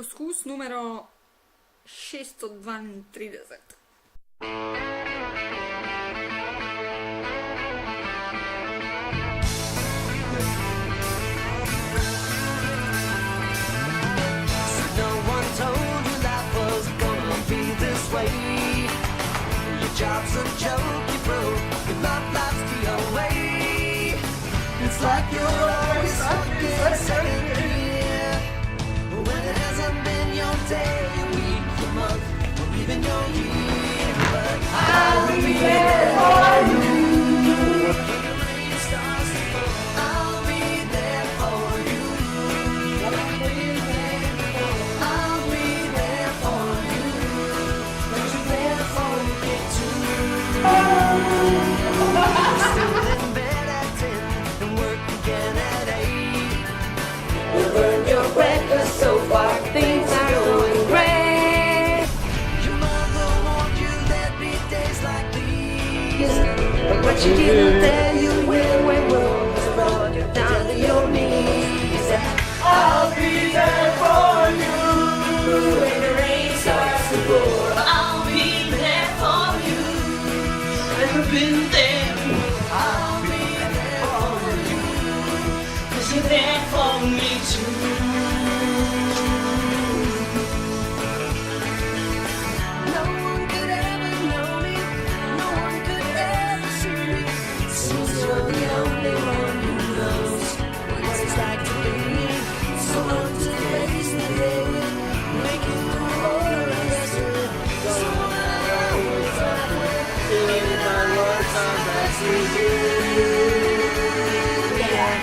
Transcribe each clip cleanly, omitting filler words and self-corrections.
poskus numero 632. No one told you life was gonna be this way. Your job's a joke, you broke, your love life's the away. It's like you're always stuck in second gear. When it hasn't been your day, your week, your month, or even your year. But I'll be there for you. When the rain starts to fall, I'll be there for you. I'll be there for you. But you're there for me too. Still in bed at 10 and work again at 8. You've earned your breakfast so far, things are going great. Your mother warned you there'd be days like these. But what she didn't tell you when world has brought you down to your knees. I'll be there for you. When the rain starts to pour, I'll be there for you. I've been there, I'll be there for you. 'cause you're there for me too. No one could ever know me. No one could ever see me. Since you're the only one who knows what it's like to be. So long to face the day, making the world a lesson. So I always in my lifetime that's easy. Yeah.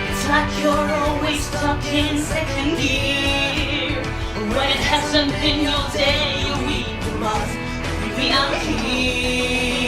It's like you're always stuck in second gear. When it hasn't been your day, your week, your month, we are here.